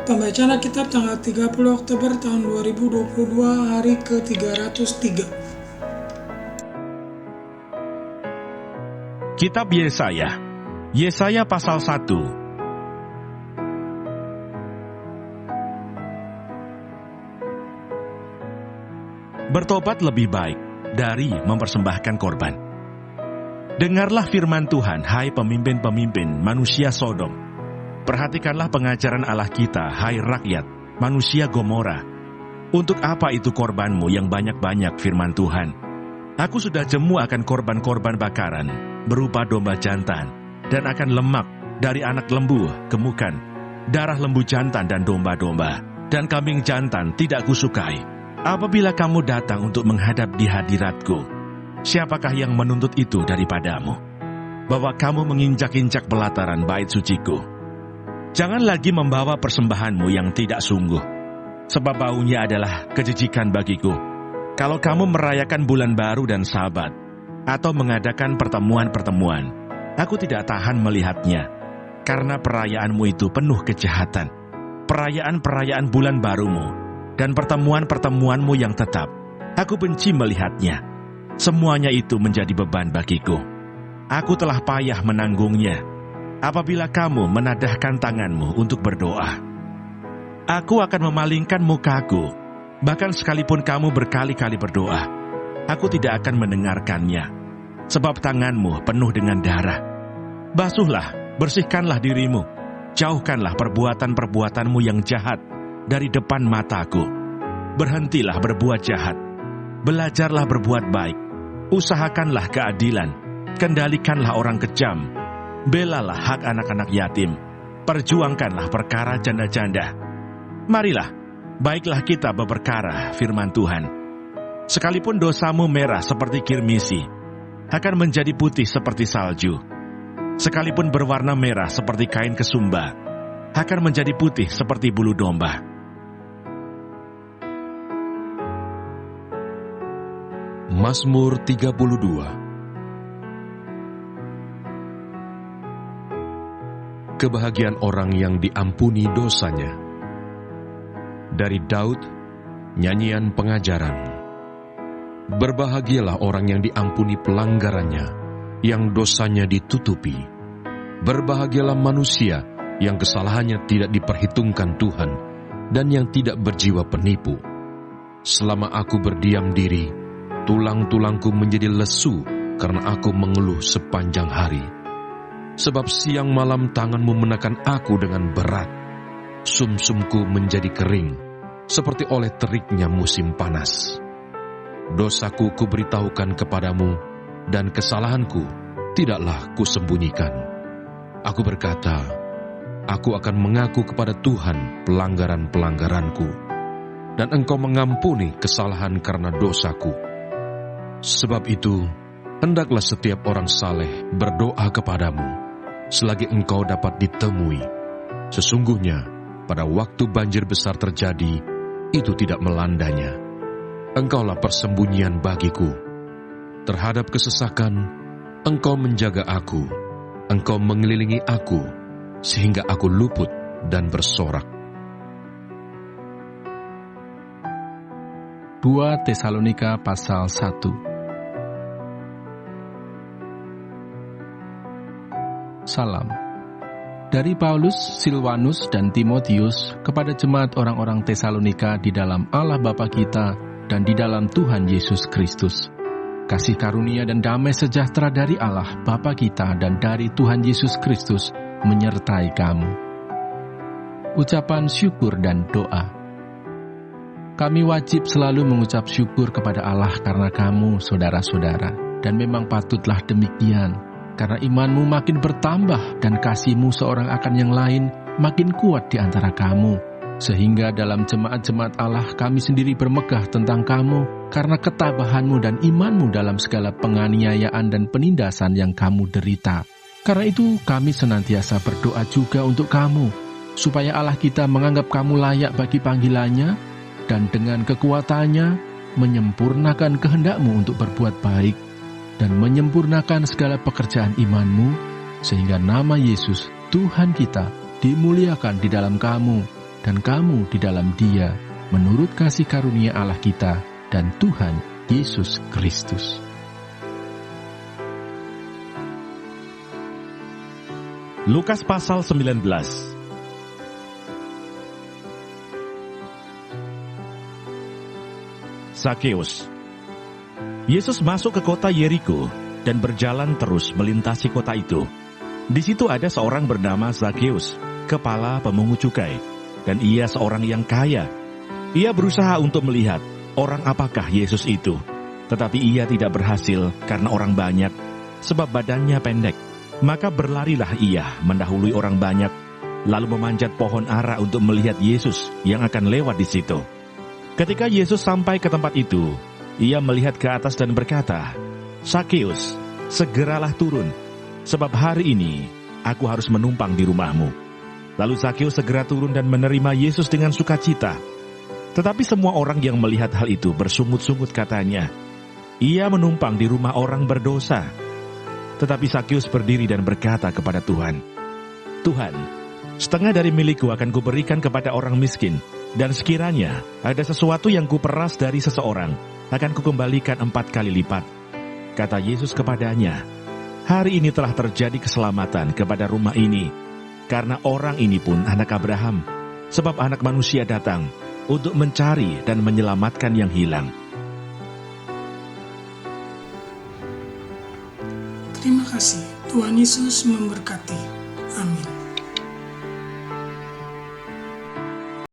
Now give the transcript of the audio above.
Pembacaan Alkitab tanggal 30 Oktober tahun 2022, hari ke-303. Kitab Yesaya. Yesaya pasal 1. Bertobat lebih baik dari mempersembahkan korban. Dengarlah firman Tuhan, hai pemimpin-pemimpin manusia Sodom. Perhatikanlah pengajaran Allah kita, hai rakyat manusia Gomora. Untuk apa itu korbanmu yang banyak-banyak, firman Tuhan? Aku sudah jemu akan korban-korban bakaran, berupa domba jantan, dan akan lemak dari anak lembu gemukan, darah lembu jantan dan domba-domba, dan kambing jantan tidak kusukai. Apabila kamu datang untuk menghadap di hadiratku, siapakah yang menuntut itu daripadamu? Bahwa kamu menginjak-injak pelataran bait suciku. Jangan lagi membawa persembahanmu yang tidak sungguh, sebab baunya adalah kejijikan bagiku. Kalau kamu merayakan bulan baru dan Sabat, atau mengadakan pertemuan-pertemuan, aku tidak tahan melihatnya, karena perayaanmu itu penuh kejahatan. Perayaan-perayaan bulan barumu, dan pertemuan-pertemuanmu yang tetap, aku benci melihatnya. Semuanya itu menjadi beban bagiku. Aku telah payah menanggungnya. Apabila kamu menadahkan tanganmu untuk berdoa, aku akan memalingkan mukaku. Bahkan sekalipun kamu berkali-kali berdoa, aku tidak akan mendengarkannya. Sebab tanganmu penuh dengan darah. Basuhlah, bersihkanlah dirimu. Jauhkanlah perbuatan-perbuatanmu yang jahat dari depan mataku. Berhentilah berbuat jahat. Belajarlah berbuat baik. Usahakanlah keadilan. Kendalikanlah orang kejam. Belalah hak anak-anak yatim. Perjuangkanlah perkara janda-janda. Marilah, baiklah kita berperkara, firman Tuhan. Sekalipun dosamu merah seperti kirmisi, akan menjadi putih seperti salju. Sekalipun berwarna merah seperti kain kesumba, akan menjadi putih seperti bulu domba. Mazmur 32. Kebahagiaan orang yang diampuni dosanya. Dari Daud, nyanyian pengajaran. Berbahagialah orang yang diampuni pelanggarannya, yang dosanya ditutupi. Berbahagialah manusia yang kesalahannya tidak diperhitungkan Tuhan, dan yang tidak berjiwa penipu. Selama aku berdiam diri, tulang-tulangku menjadi lesu karena aku mengeluh sepanjang hari. Sebab siang malam tanganmu menekan aku dengan berat. Sumsumku menjadi kering, seperti oleh teriknya musim panas. Dosaku kuberitahukan kepadamu, dan kesalahanku tidaklah kusembunyikan. Aku berkata, aku akan mengaku kepada Tuhan pelanggaran-pelanggaranku, dan Engkau mengampuni kesalahan karena dosaku. Sebab itu, hendaklah setiap orang saleh berdoa kepadamu, selagi engkau dapat ditemui. Sesungguhnya, pada waktu banjir besar terjadi, itu tidak melandanya. Engkaulah persembunyian bagiku. Terhadap kesesakan, engkau menjaga aku. Engkau mengelilingi aku, sehingga aku luput dan bersorak. 2 Tesalonika pasal 1. Salam. Dari Paulus, Silwanus, dan Timotius kepada jemaat orang-orang Tesalonika di dalam Allah Bapa kita dan di dalam Tuhan Yesus Kristus. Kasih karunia dan damai sejahtera dari Allah Bapa kita dan dari Tuhan Yesus Kristus menyertai kamu. Ucapan syukur dan doa. Kami wajib selalu mengucap syukur kepada Allah karena kamu, saudara-saudara, dan memang patutlah demikian. Karena imanmu makin bertambah dan kasihmu seorang akan yang lain makin kuat di antara kamu. Sehingga dalam jemaat-jemaat Allah kami sendiri bermegah tentang kamu karena ketabahanmu dan imanmu dalam segala penganiayaan dan penindasan yang kamu derita. Karena itu kami senantiasa berdoa juga untuk kamu, supaya Allah kita menganggap kamu layak bagi panggilannya dan dengan kekuatannya menyempurnakan kehendakmu untuk berbuat baik dan menyempurnakan segala pekerjaan imanmu, sehingga nama Yesus, Tuhan kita, dimuliakan di dalam kamu, dan kamu di dalam Dia, menurut kasih karunia Allah kita dan Tuhan Yesus Kristus. Lukas pasal 19. Zakeus. Yesus masuk ke kota Yeriko dan berjalan terus melintasi kota itu. Di situ ada seorang bernama Zakeus, kepala pemungut cukai, dan ia seorang yang kaya. Ia berusaha untuk melihat orang apakah Yesus itu, tetapi ia tidak berhasil karena orang banyak, sebab badannya pendek. Maka berlarilah ia mendahului orang banyak, lalu memanjat pohon ara untuk melihat Yesus yang akan lewat di situ. Ketika Yesus sampai ke tempat itu, ia melihat ke atas dan berkata, "Zakeus, segeralah turun, sebab hari ini aku harus menumpang di rumahmu." Lalu Zakeus segera turun dan menerima Yesus dengan sukacita. Tetapi semua orang yang melihat hal itu bersungut-sungut katanya, "Ia menumpang di rumah orang berdosa." Tetapi Zakeus berdiri dan berkata kepada Tuhan, "Tuhan, setengah dari milikku akan kuberikan kepada orang miskin, dan sekiranya ada sesuatu yang kuperas dari seseorang, akan kukembalikan 4 kali lipat." Kata Yesus kepadanya, "Hari ini telah terjadi keselamatan kepada rumah ini, karena orang ini pun anak Abraham, sebab Anak Manusia datang untuk mencari dan menyelamatkan yang hilang." Terima kasih. Tuhan Yesus memberkati. Amin.